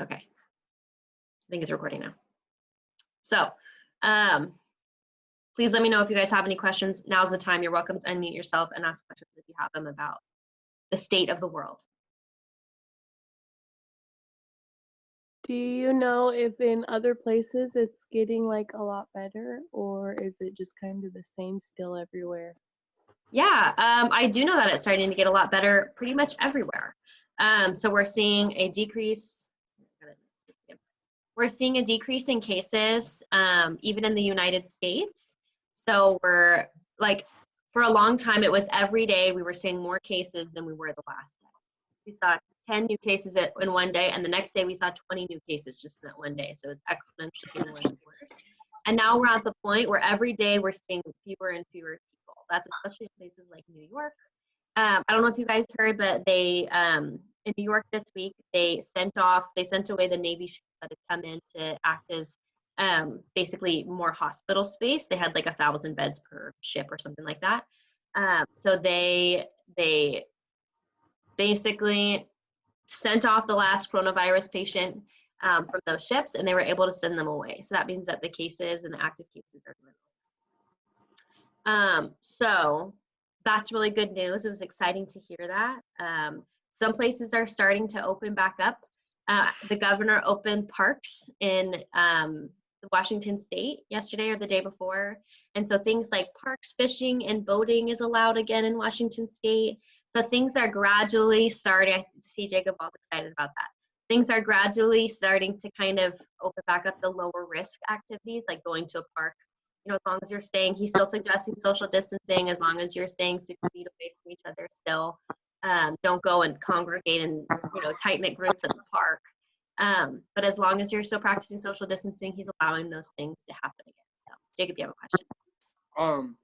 Okay. I think it's recording now. So, please let me know if you guys have any questions. Now's the time. You're welcome to unmute yourself and ask questions if you have them about the state of the world. Do you know if in other places it's getting like a lot better, or is it just kind of the same still everywhere? Yeah, I do know that it's starting to get a lot better pretty much everywhere. So we're seeing a decrease. We're seeing a decrease in cases, even in the United States. So we're like, for a long time, it was every day we were seeing more cases than we were the last day. We saw 10 new cases in one day, and the next day we saw 20 new cases just in that one day. So it was exponentially getting worse and worse. And now we're at the point where every day we're seeing fewer and fewer people. That's especially in places like New York. I don't know if you guys heard, but they in New York this week they sent away the Navy ships that had come in to act as basically more hospital space. They had like 1,000 beds per ship or something like that. So they basically sent off the last coronavirus patient from those ships, and they were able to send them away. So that means that the cases and the active cases are limited. So that's really good news. It was exciting to hear that. Some places are starting to open back up. The governor opened parks in Washington State yesterday or the day before. And so things like parks, fishing, and boating is allowed again in Washington State. So things are gradually starting. I see Jacob Ball's excited about that. Things are gradually starting to kind of open back up the lower risk activities, like going to a park. You know, as long as you're staying, he's still suggesting social distancing, as long as you're staying 6 feet away from each other still. Don't go and congregate in, tight-knit groups at the park. But as long as you're still practicing social distancing, he's allowing those things to happen again. So, Jacob, you have a question?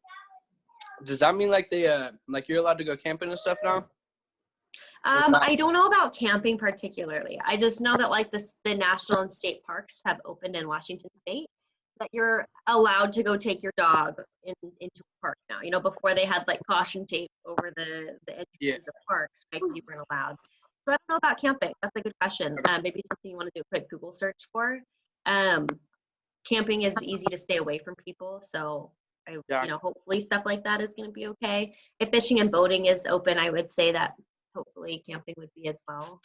Does that mean like they like you're allowed to go camping and stuff now? I don't know about camping particularly. I just know that like the national and state parks have opened in Washington State, that you're allowed to go take your dog into a park now. You know, before they had like caution tape over the entrances of parks, right? Because you weren't allowed. So I don't know about camping. That's a good question. Maybe something you want to do a quick Google search for. Camping is easy to stay away from people, so hopefully stuff like that is going to be okay. If fishing and boating is open, I would say that hopefully camping would be as well.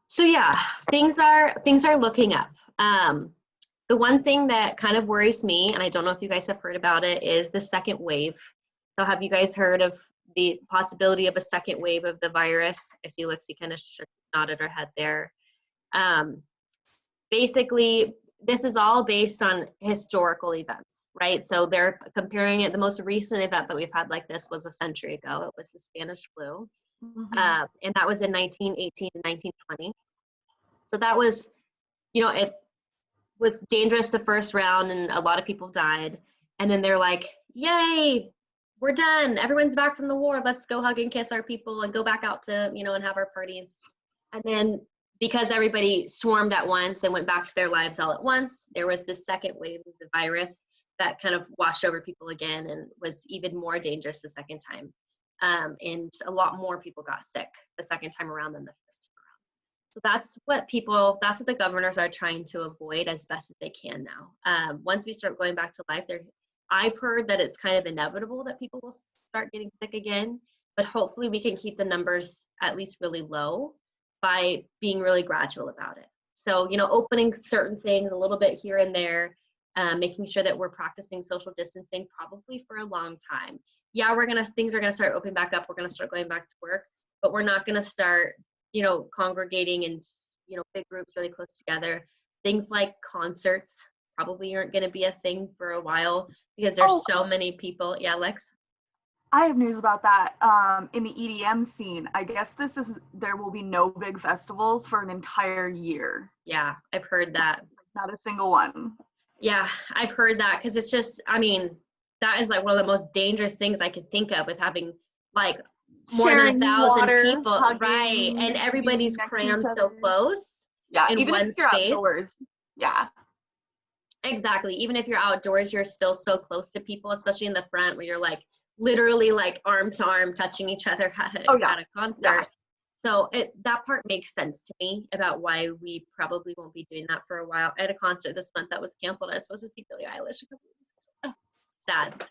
So yeah, things are looking up. The one thing that kind of worries me, and I don't know if you guys have heard about it, is the second wave. So have you guys heard of the possibility of a second wave of the virus? I see Lexi kind of nodded her head there. Basically, this is all based on historical events, right? So they're comparing it. The most recent event that we've had like this was a century ago. It was the Spanish flu. And that was in 1918 and 1920. So that was, it was dangerous the first round and a lot of people died. And then they're like, yay, we're done. Everyone's back from the war. Let's go hug and kiss our people and go back out to, and have our parties. And then because everybody swarmed at once and went back to their lives all at once, there was this second wave of the virus that kind of washed over people again and was even more dangerous the second time. And a lot more people got sick the second time around than the first time around. So that's what the governors are trying to avoid as best as they can now. Once we start going back to life, I've heard that it's kind of inevitable that people will start getting sick again, but hopefully we can keep the numbers at least really low by being really gradual about it. So, opening certain things a little bit here and there, making sure that we're practicing social distancing probably for a long time. Yeah, things are gonna start opening back up. We're gonna start going back to work, but we're not gonna start, congregating in, big groups really close together. Things like concerts probably aren't gonna be a thing for a while because there's so many people. Yeah, Lex? I have news about that. In the EDM scene, I guess there will be no big festivals for an entire year. Yeah, I've heard that. Not a single one. Yeah, I've heard that because it's just, that is like one of the most dangerous things I could think of with having like more than 1,000 people, hugging, right? And everybody's crammed so close. Yeah, in even one if you're space. Outdoors. Yeah. Exactly. Even if you're outdoors, you're still so close to people, especially in the front where you're like literally like arm to arm touching each other at a concert. Yeah. So that part makes sense to me about why we probably won't be doing that for a while. I had a concert this month that was canceled. I was supposed to see Billie Eilish a couple weeks ago. Oh, sad.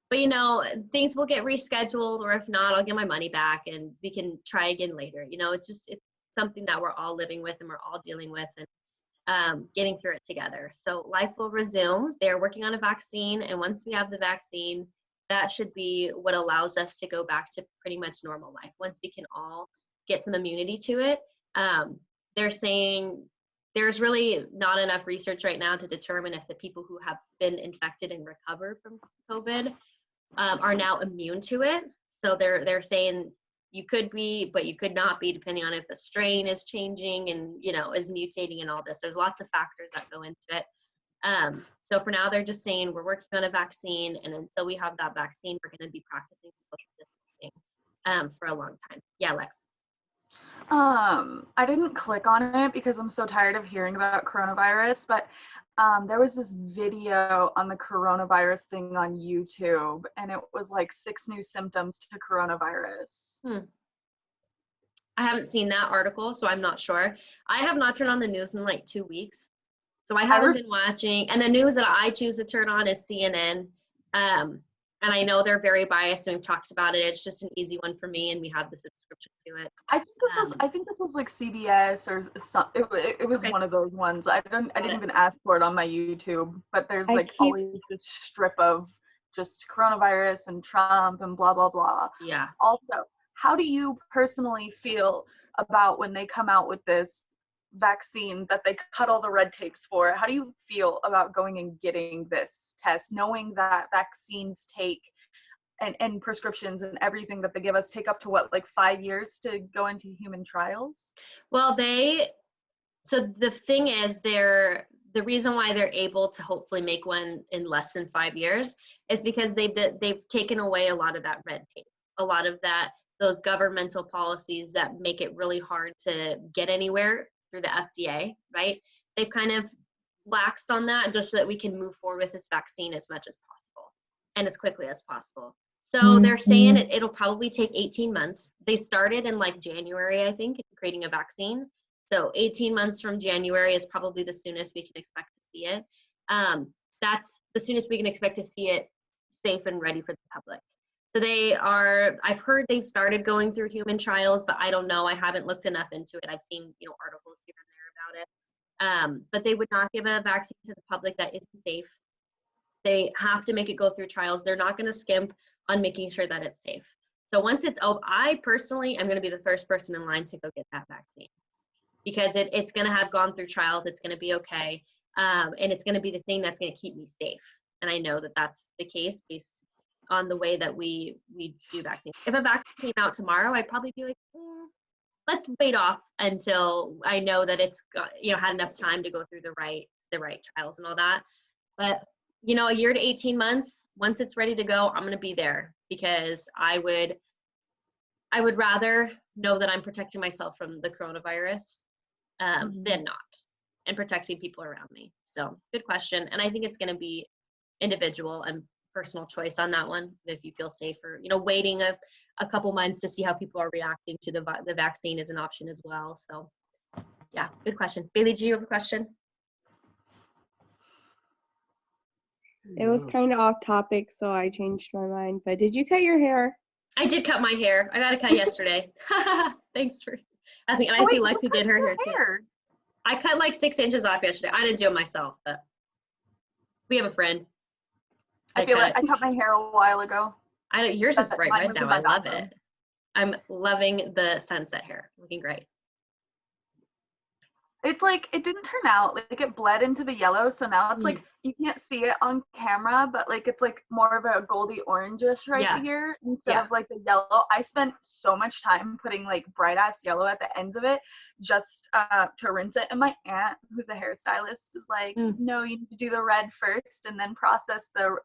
But you know, things will get rescheduled, or if not, I'll get my money back and we can try again later. You know, it's something that we're all living with and we're all dealing with, and getting through it together. So life will resume. They're working on a vaccine, and once we have the vaccine, that should be what allows us to go back to pretty much normal life. Once we can all get some immunity to it. They're saying there's really not enough research right now to determine if the people who have been infected and recovered from COVID are now immune to it. So they're saying you could be, but you could not be, depending on if the strain is changing and, you know, is mutating and all this. There's lots of factors that go into it. So for now, they're just saying we're working on a vaccine, and until we have that vaccine, we're going to be practicing social distancing for a long time. Yeah, Lex. I didn't click on it because I'm so tired of hearing about coronavirus, but there was this video on the coronavirus thing on YouTube, and it was like 6 new symptoms to coronavirus. I haven't seen that article, so I'm not sure. I have not turned on the news in like 2 weeks, so I haven't been watching. And the news that I choose to turn on is CNN. And I know they're very biased, and we've talked about it. It's just an easy one for me, and we have the subscription to it. I think this was like CBS or some. It was one of those ones. I didn't even ask for it on my YouTube, but there's always this strip of just coronavirus and Trump and blah blah blah. Yeah. Also, how do you personally feel about when they come out with this vaccine that they cut all the red tapes for? How do you feel about going and getting this test, knowing that vaccines take and prescriptions and everything that they give us take up to what, like 5 years to go into human trials? Well, so the thing is, the reason why they're able to hopefully make one in less than 5 years is because they've taken away a lot of that red tape, a lot of those governmental policies that make it really hard to get anywhere through the FDA, right? They've kind of laxed on that just so that we can move forward with this vaccine as much as possible and as quickly as possible. So they're saying it'll probably take 18 months. They started in like January, I think, creating a vaccine. So 18 months from January is probably the soonest we can expect to see it. That's the soonest we can expect to see it safe and ready for the public. So I've heard they've started going through human trials, but I don't know. I haven't looked enough into it. I've seen, articles here and there about it. But they would not give a vaccine to the public that isn't safe. They have to make it go through trials. They're not going to skimp on making sure that it's safe. So once it's over, I personally am going to be the first person in line to go get that vaccine, because it's going to have gone through trials. It's going to be okay. And it's going to be the thing that's going to keep me safe. And I know that that's the case based on the way that we do vaccines. If a vaccine came out tomorrow, I'd probably be like, let's wait off until I know that it's got, had enough time to go through the right trials and all that. But a year to 18 months, once it's ready to go, I'm going to be there, because I would rather know that I'm protecting myself from the coronavirus than not, and protecting people around me. So good question. And I think it's going to be individual and personal choice on that one. If you feel safer, waiting a couple months to see how people are reacting to the vaccine is an option as well. So yeah, good question. Bailey, do you have a question? It was kind of off topic, so I changed my mind. But did you cut your hair? I did cut my hair. I got it cut yesterday. Thanks for asking. And I see Lexi did her hair too. I cut like 6 inches off yesterday. I didn't do it myself, but we have a friend. I feel like I cut my hair a while ago. Yours is bright red now. I love it. I'm loving the sunset hair. Looking great. It's like, it didn't turn out, like it bled into the yellow, so now it's like, you can't see it on camera, but like it's like more of a goldy orangish here instead of like the yellow. I spent so much time putting like bright ass yellow at the ends of it just to rinse it, and my aunt, who's a hairstylist, is like, no, you need to do the red first and then process the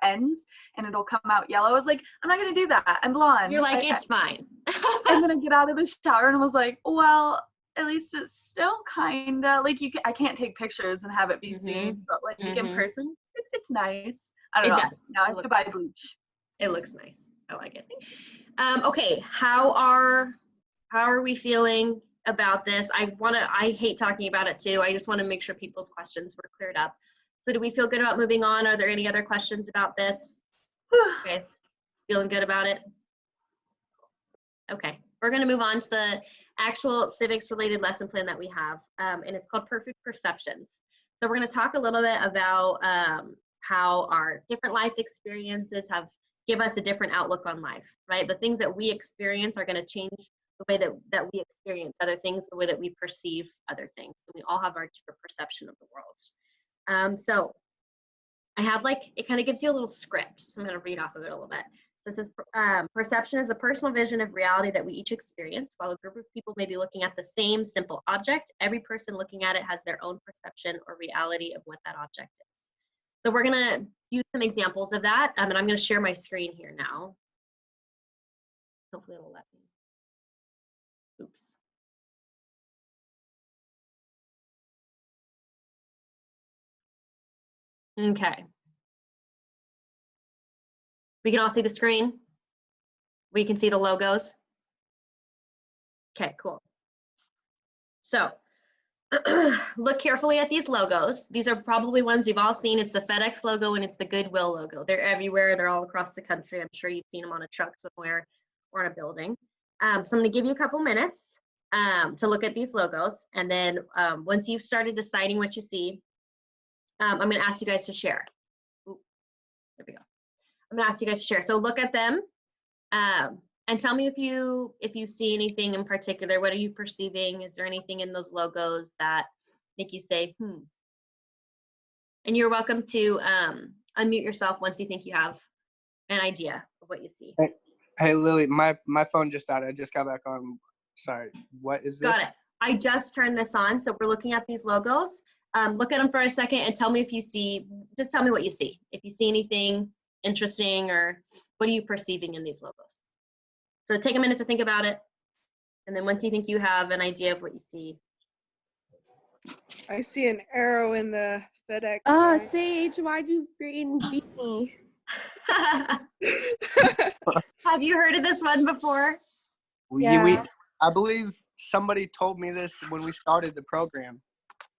ends and it'll come out yellow. I was like, I'm not gonna do that, I'm blonde. You're like, it's fine. I'm gonna get out of the shower, and I was like, well, at least it's still kind of like I can't take pictures and have it be seen, but like in person, it's nice. I don't know. Does. Now I have to buy bleach. It looks nice. I like it. Okay, how are we feeling about this? I hate talking about it too. I just want to make sure people's questions were cleared up. So do we feel good about moving on? Are there any other questions about this? Guys, feeling good about it? Okay, we're going to move on to the actual civics related lesson plan that we have, and it's called Perfect Perceptions. So we're going to talk a little bit about how our different life experiences give us a different outlook on life, right? The things that we experience are going to change the way that we experience other things, the way that we perceive other things. And we all have our different perception of the world. So I have it kind of gives you a little script. So I'm going to read off of it a little bit. So it says, perception is a personal vision of reality that we each experience. While a group of people may be looking at the same simple object, every person looking at it has their own perception or reality of what that object is. So we're going to use some examples of that, and I'm going to share my screen here now. Hopefully it'll let me. Oops. Okay. We can all see the screen. We can see the logos. Okay, cool. So look carefully at these logos. These are probably ones you've all seen. It's the FedEx logo and it's the Goodwill logo. They're everywhere. They're all across the country. I'm sure you've seen them on a truck somewhere or in a building. So I'm going to give you a couple minutes to look at these logos. And then once you've started deciding what you see, I'm going to ask you guys to share. Ooh, there we go. I'm going to ask you guys to share. So look at them and tell me if you see anything in particular. What are you perceiving? Is there anything in those logos that make you say, And you're welcome to unmute yourself once you think you have an idea of what you see. Hey Lily, my phone just died. I just got back on. Sorry, what is this? Got it. I just turned this on, so we're looking at these logos. Look at them for a second and tell me if you see, just tell me what you see. If you see anything interesting, or what are you perceiving in these logos? So take a minute to think about it. And then once you think you have an idea of what you see. I see an arrow in the FedEx. Sage, why'd you freaking beat me? Have you heard of this one before? Yeah. I believe somebody told me this when we started the program.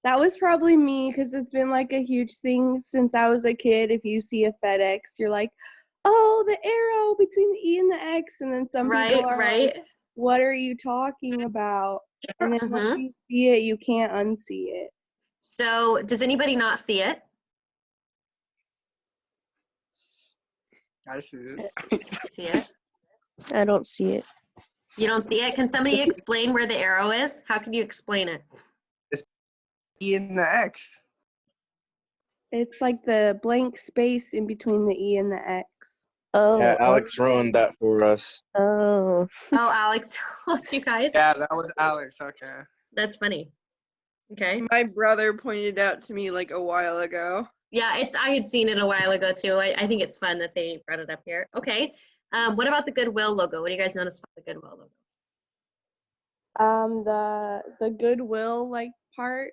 That was probably me, because it's been like a huge thing since I was a kid. If you see a FedEx, you're like, oh, the arrow between the E and the X. And then some people are like, what are you talking about? And then once you see it, you can't unsee it. So does anybody not see it? I see it. See it? I don't see it. You don't see it? Can somebody explain where the arrow is? How can you explain it? It's E and the X. It's like the blank space in between the E and the X. Oh, yeah, Alex ruined that for us. Oh. Oh, Alex told you guys? Yeah, that was Alex. Okay. That's funny. Okay. My brother pointed out to me like a while ago. Yeah, I had seen it a while ago too. I think it's fun that they brought it up here. Okay. What about the Goodwill logo? What do you guys notice about the Goodwill logo? The Goodwill part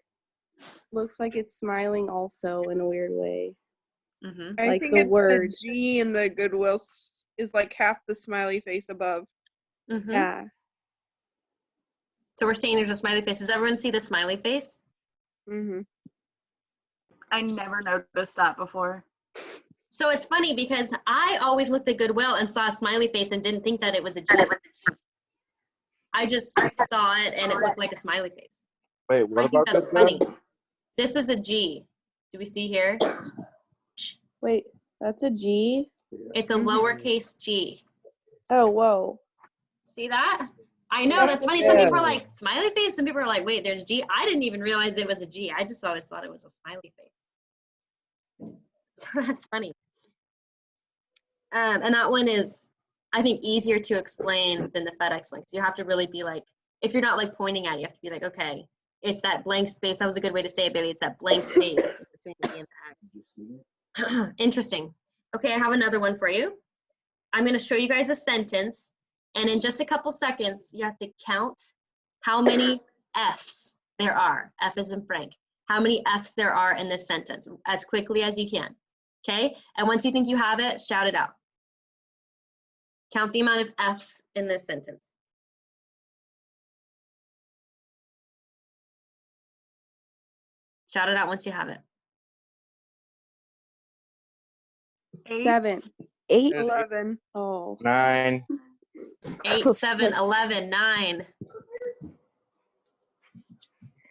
looks like it's smiling also in a weird way. I think it's the G in the Goodwill is like half the smiley face above. Yeah. So we're saying there's a smiley face. Does everyone see the smiley face? I never noticed that before. So it's funny because I always looked at Goodwill and saw a smiley face and didn't think that it was a G. I just saw it and it looked like a smiley face. Wait, what about that's funny. This is a G. Do we see here? Wait, that's a G? It's a lowercase g. Oh, whoa. See that? I know, that's funny. Some people are like, smiley face. Some people are like, wait, there's G. I didn't even realize it was a G. I just always thought it was a smiley face. So that's funny. And that one is, I think, easier to explain than the FedEx one, because you have to really be like, if you're not like pointing at it, you have to be like, okay, it's that blank space. That was a good way to say it, Bailey. It's that blank space between the E and the X. Interesting. Okay, I have another one for you. I'm going to show you guys a sentence, and in just a couple seconds, you have to count how many F's there are. F as in Frank. How many F's there are in this sentence as quickly as you can. Okay? And once you think you have it, shout it out. Count the amount of F's in this sentence. Shout it out once you have it. 8. 7. 8. 11. Oh. 9. 8, 7, 11, 9.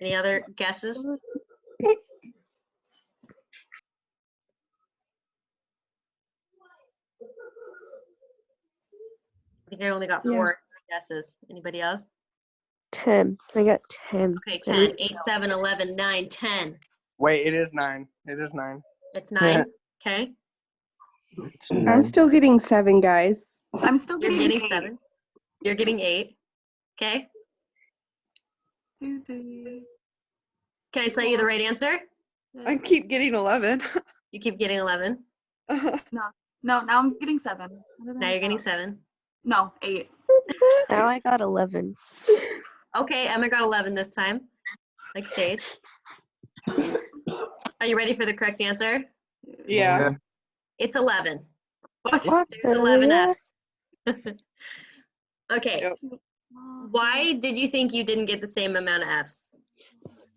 Any other guesses? I think I only got 4 guesses. Anybody else? 10. I got 10. Okay, 10. 8, 7, 11, 9, 10. Wait, it is 9. It is 9. It's 9. Okay. I'm still getting 7, guys. I'm still You're getting getting 8. 7. You're getting 8. Okay. Easy. Can I tell you the right answer? I keep getting 11. You keep getting 11. No, now I'm getting 7. Now you're getting 7. No, 8. Now I got 11. Okay, Emma got 11 this time. Like Sage. Are you ready for the correct answer? Yeah. It's 11. What? There's 11 yeah. F's. Okay. Yep. Why did you think you didn't get the same amount of F's?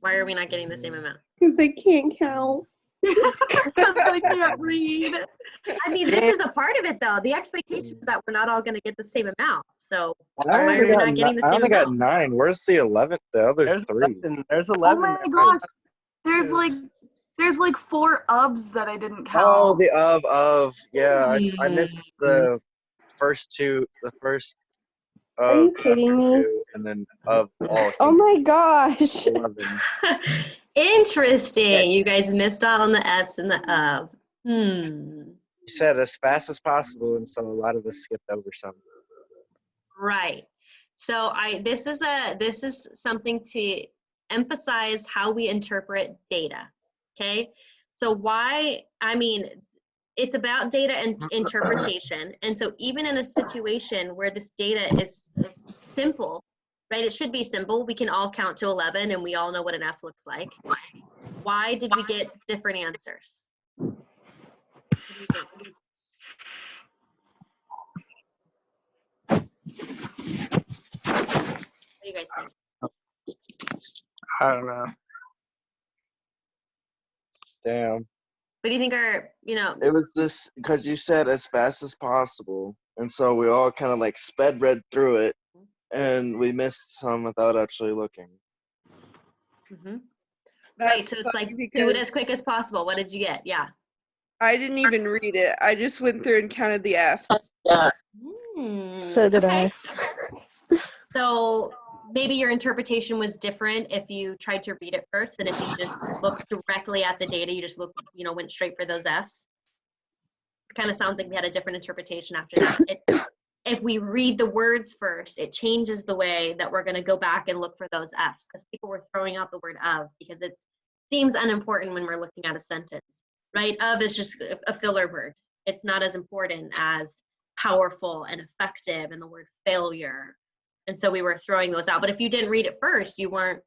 Why are we not getting the same amount? Because they can't count. I can't read. I mean, this is a part of it, though. The expectation is that we're not all going to get the same amount. So I why are only we got, not getting the I same only got amount? 9. Where's the 11th? The other There's 3. 11. There's Oh 11. my gosh. There's like 4 ubs that I didn't count. Oh, the of. Yeah, I missed Hmm. the first 2. The first Are you kidding me? 2, and then of all. Oh my gosh. 11. Interesting. You guys missed out on the F's and the of. You said as fast as possible, and so a lot of us skipped over some. Right. So this is something to emphasize how we interpret data. Okay. So it's about data and interpretation. And so even in a situation where this data is simple, right? It should be simple. We can all count to 11 and we all know what an F looks like. Why did we get different answers? What do you think? What do you guys think? I don't know. Damn. What do you think are, It was this because you said as fast as possible, and so we all kind of like read through it, and we missed some without actually looking. Right, so it's like, do it as quick as possible. What did you get? Yeah. I didn't even read it. I just went through and counted the F's. So did I. So maybe your interpretation was different if you tried to read it first than if you just looked directly at the data. You just went straight for those F's. It kind of sounds like we had a different interpretation after that. If we read the words first, it changes the way that we're going to go back and look for those F's, because people were throwing out the word of because it seems unimportant when we're looking at a sentence, right? Of is just a filler word. It's not as important as powerful and effective and the word failure. And so we were throwing those out. But if you didn't read it first, you weren't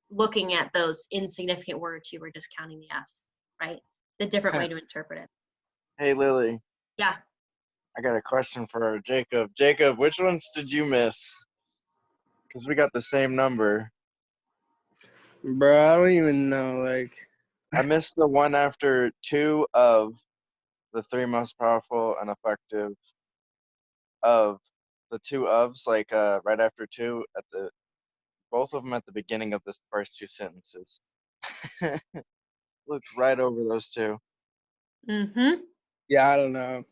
looking at those insignificant words. You were just counting the F's, right? The different way to interpret it. Hey, Lily. Yeah. I got a question for Jacob. Jacob, which ones did you miss? Because we got the same number. Bro, I don't even know. I missed the one after 2 of the 3 most powerful and effective of the 2 ofs, right after 2 both of them at the beginning of the first 2 sentences. Looked right over those 2. Yeah, I don't know.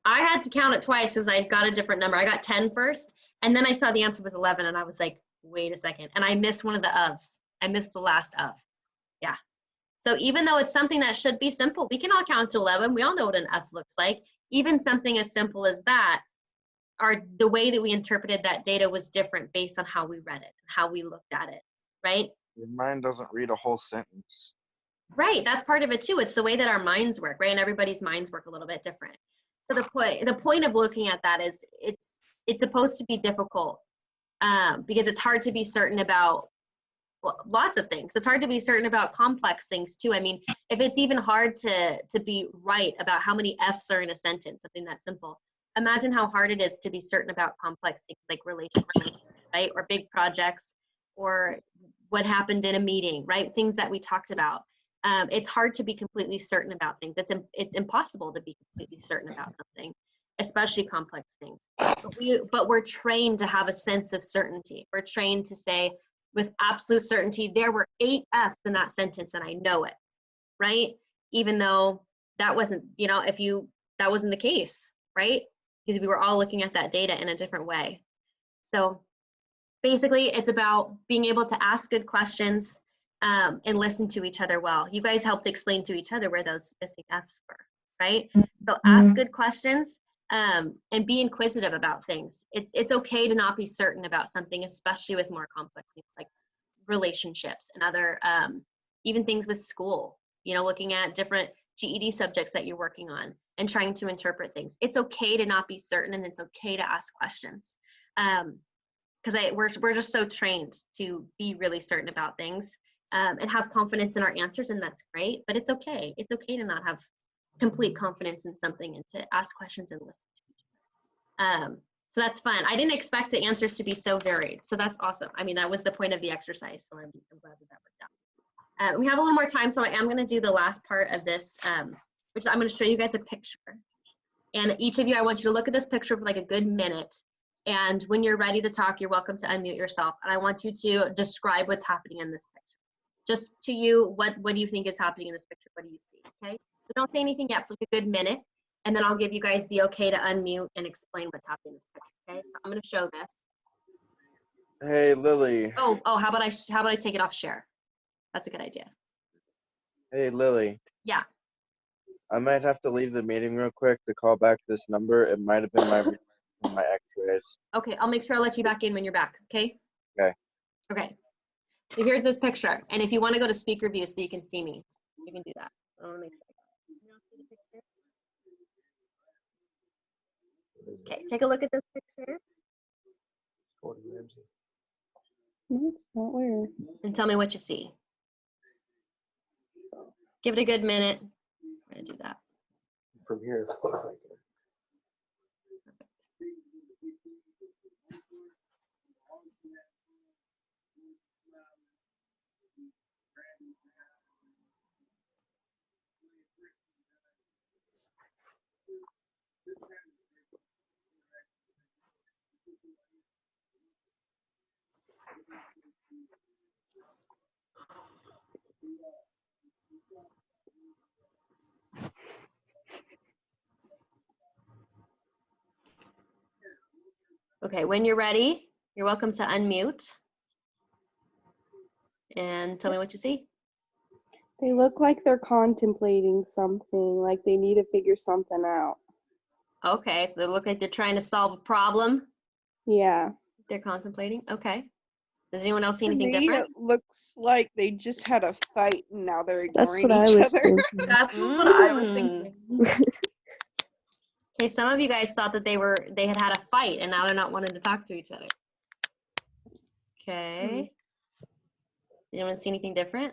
I had to count it twice because I got a different number. I got 10 first, and then I saw the answer was 11, and I was like, wait a second. And I missed one of the ofs. I missed the last of. Yeah. So even though it's something that should be simple, we can all count to 11. We all know what an F looks like. Even something as simple as that, the way that we interpreted that data was different based on how we read it, how we looked at it, right? Your mind doesn't read a whole sentence. Right, that's part of it too. It's the way that our minds work, right? And everybody's minds work a little bit different. So the point of looking at that is it's supposed to be difficult because it's hard to be certain about lots of things. It's hard to be certain about complex things too. I mean, if it's even hard to be right about how many F's are in a sentence, something that simple, imagine how hard it is to be certain about complex things like relationships, right? Or big projects, or what happened in a meeting, right? Things that we talked about. It's hard to be completely certain about things. It's impossible to be completely certain about something, especially complex things. But we're trained to have a sense of certainty. We're trained to say with absolute certainty, there were 8 F's in that sentence and I know it, right? Even though that wasn't, that wasn't the case, right? Because we were all looking at that data in a different way. So basically, it's about being able to ask good questions and listen to each other well. You guys helped explain to each other where those missing F's were, right? So ask good questions and be inquisitive about things. It's okay to not be certain about something, especially with more complex things like relationships and other, even things with school, looking at different GED subjects that you're working on and trying to interpret things. It's okay to not be certain, and it's okay to ask questions. Because we're just so trained to be really certain about things and have confidence in our answers, and that's great, but it's okay. It's okay to not have complete confidence in something and to ask questions and listen to each other. So that's fun. I didn't expect the answers to be so varied, so that's awesome. I mean, that was the point of the exercise, so I'm glad that worked out. We have a little more time, so I am going to do the last part of this, which I'm going to show you guys a picture. And each of you, I want you to look at this picture for like a good minute. And when you're ready to talk, you're welcome to unmute yourself. And I want you to describe what's happening in this picture. Just to you, what do you think is happening in this picture? What do you see, okay? So don't say anything yet for like a good minute. And then I'll give you guys the okay to unmute and explain what's happening in this picture, okay? So I'm gonna show this. Hey, Lily. Oh, how about I take it off share? That's a good idea. Hey, Lily. Yeah. I might have to leave the meeting real quick to call back this number. It might have been my x-rays. Okay, I'll make sure I let you back in when you're back, okay? Okay. Okay. So here's this picture. And if you want to go to speaker view so you can see me, you can do that. I want to make sure. Okay, take a look at this picture. No, it's not weird. And tell me what you see. Give it a good minute. I'm going to do that. From here. Okay, when you're ready, you're welcome to unmute. And tell me what you see. They look like they're contemplating something, like they need to figure something out. Okay, so they look like they're trying to solve a problem. Yeah. They're contemplating. Okay. Does anyone else see anything different? It looks like they just had a fight and now they're That's ignoring what I each was other. thinking. That's what I was thinking. Okay, some of you guys thought that they had had a fight and now they're not wanting to talk to each other. Okay. Does anyone see anything different?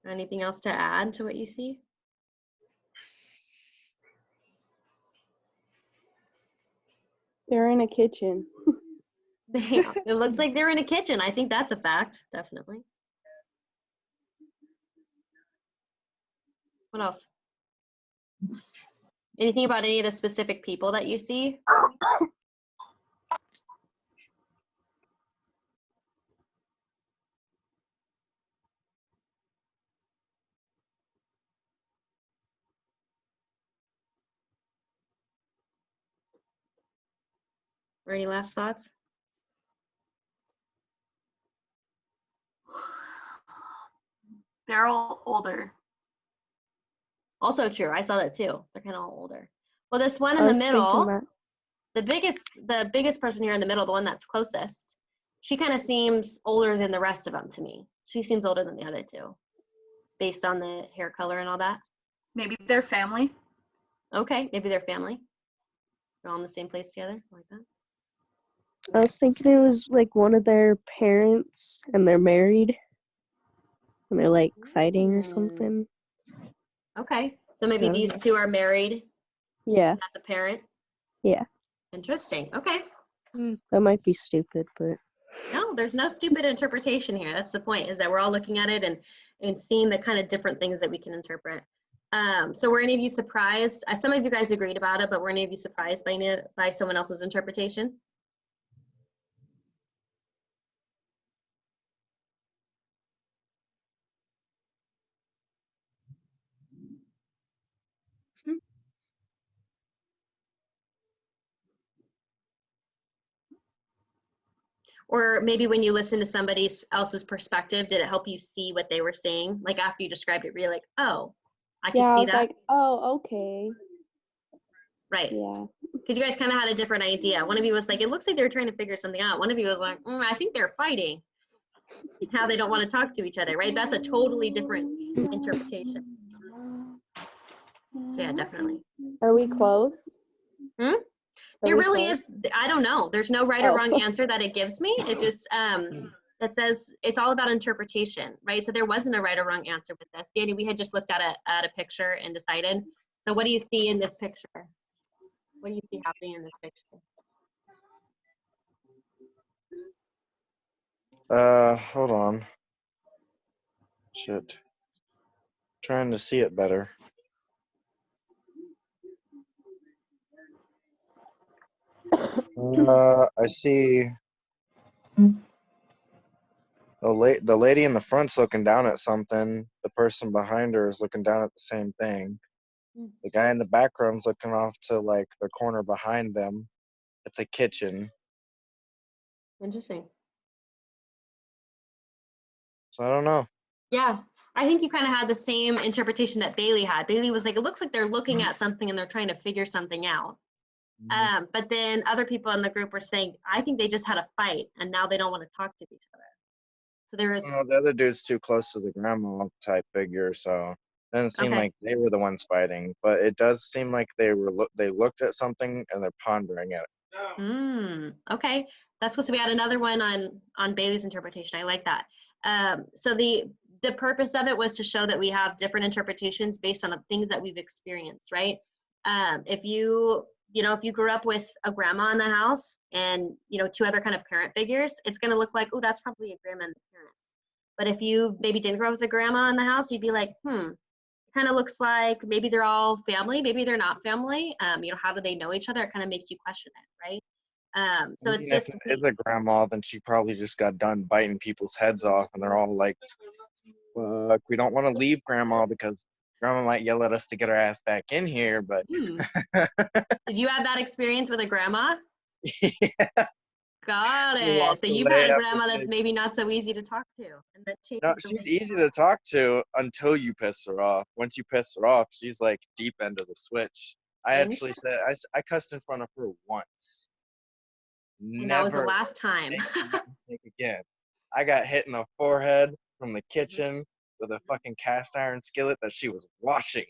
Anything else to add to what you see? They're in a kitchen. It looks like they're in a kitchen. I think that's a fact, definitely. What else? Anything about any of the specific people that you see? Or any last thoughts? They're all older. Also true. I saw that too. They're kind of all older. Well, this one in the middle, the biggest person here in the middle, the one that's closest, she kind of seems older than the rest of them to me. She seems older than the other two, based on the hair color and all that. Maybe their family. Okay, maybe their family. They're all in the same place together, like that. I was thinking it was like one of their parents and they're married and they're like fighting or something. Okay. So maybe these two are married. Yeah. That's a parent. Yeah. Interesting. Okay. That might be stupid, but no, there's no stupid interpretation here. That's the point, is that we're all looking at it and seeing the kind of different things that we can interpret. So were any of you surprised? Some of you guys agreed about it, but were any of you surprised by someone else's interpretation? Or maybe when you listen to somebody else's perspective, did it help you see what they were saying? Like after you described it, were you like, oh, I can see that? Like, oh, okay. Right. Yeah. Because you guys kind of had a different idea. One of you was like, it looks like they're trying to figure something out. One of you was like, I think they're fighting. How they don't want to talk to each other, right? That's a totally different interpretation. So yeah, definitely. Are we close? There really is, I don't know. There's no right or wrong answer that it gives me. It just, it says it's all about interpretation, right? So there wasn't a right or wrong answer with this. Danny, we had just looked at a picture and decided. So what do you see in this picture? What do you see happening in this picture? Hold on. Shit. Trying to see it better. I see the lady in the front's looking down at something. The person behind her is looking down at the same thing. The guy in the background's looking off to like the corner behind them. It's a kitchen. Interesting. So I don't know. Yeah, I think you kind of had the same interpretation that Bailey had. Bailey was like, it looks like they're looking at something and they're trying to figure something out. But then other people in the group were saying, I think they just had a fight and now they don't want to talk to each other. So there was. The other dude's too close to the grandma type figure, so it doesn't seem like they were the ones fighting. But it does seem like they looked at something and they're pondering it. Okay, that's supposed to be add another one on Bailey's interpretation. I like that. So the purpose of it was to show that we have different interpretations based on the things that we've experienced, right? If you grew up with a grandma in the house and two other kind of parent figures, it's going to look like, oh, that's probably a grandma and the parents. But if you maybe didn't grow up with a grandma in the house, you'd be like, it kind of looks like maybe they're all family, maybe they're not family. How do they know each other? It kind of makes you question it, right? So it's just, if it is a grandma, then she probably just got done biting people's heads off, and they're all like, "Fuck, we don't want to leave grandma because grandma might yell at us to get our ass back in here." But did you have that experience with a grandma? Yeah. Got it. So you've had a grandma that's maybe not so easy to talk to, and that no, she's easy to talk to until you piss her off. Once you piss her off, she's like deep into the switch. I actually said I cussed in front of her once. And that was the last time. That mistake again. I got hit in the forehead from the kitchen with a fucking cast iron skillet that she was washing.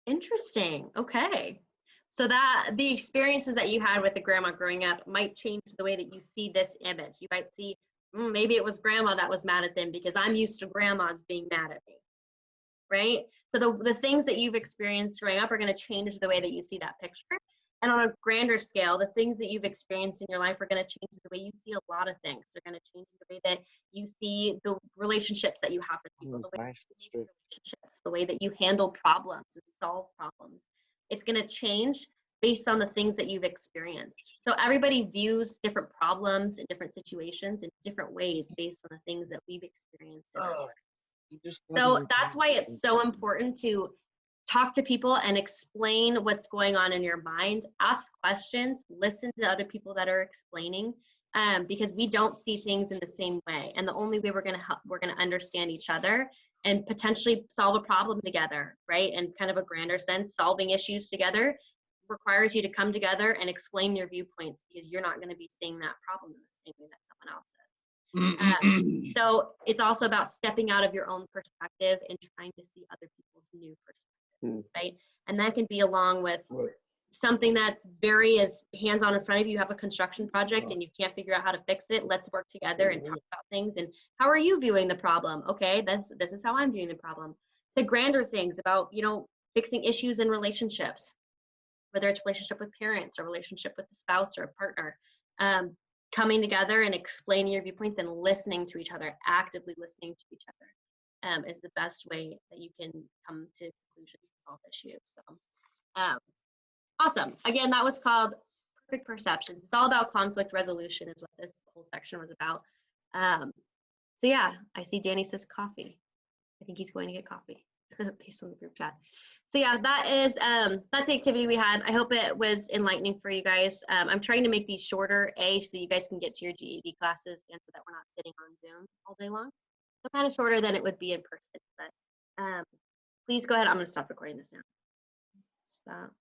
Interesting. Okay. So that the experiences that you had with the grandma growing up might change the way that you see this image. You might see, maybe it was grandma that was mad at them because I'm used to grandmas being mad at me, right? So the things that you've experienced growing up are going to change the way that you see that picture. And on a grander scale, the things that you've experienced in your life are going to change the way you see a lot of things. They're going to change the way that you see the relationships that you have with people, the way that you handle problems and solve problems. It's going to change based on the things that you've experienced. So everybody views different problems in different situations in different ways based on the things that we've experienced in our lives. So that's why it's so important to talk to people and explain what's going on in your mind, ask questions, listen to other people that are explaining, because we don't see things in the same way. And the only way we're going to understand each other and potentially solve a problem together, right? And kind of a grander sense, solving issues together requires you to come together and explain your viewpoints, because you're not going to be seeing that problem in the same way that someone else is. So it's also about stepping out of your own perspective and trying to see other people's new perspective, right? And that can be along with something that's very is hands-on in front of you. You have a construction project and you can't figure out how to fix it. Let's work together and talk about things. And how are you viewing the problem? Okay, this is how I'm viewing the problem. To grander things about, you know, fixing issues in relationships, whether it's relationship with parents or relationship with a spouse or a partner. Coming together and explaining your viewpoints and listening to each other, actively listening to each other, is the best way that you can come to conclusions and solve issues. So, awesome. Again, that was called Perfect Perceptions. It's all about conflict resolution is what this whole section was about. So yeah, I see Danny says coffee. I think he's going to get coffee based on the group chat. So yeah, that's the activity we had. I hope it was enlightening for you guys. I'm trying to make these shorter, so that you guys can get to your GED classes and so that we're not sitting on Zoom all day long. So kind of shorter than it would be in person, but please go ahead. I'm going to stop recording this now. Stop.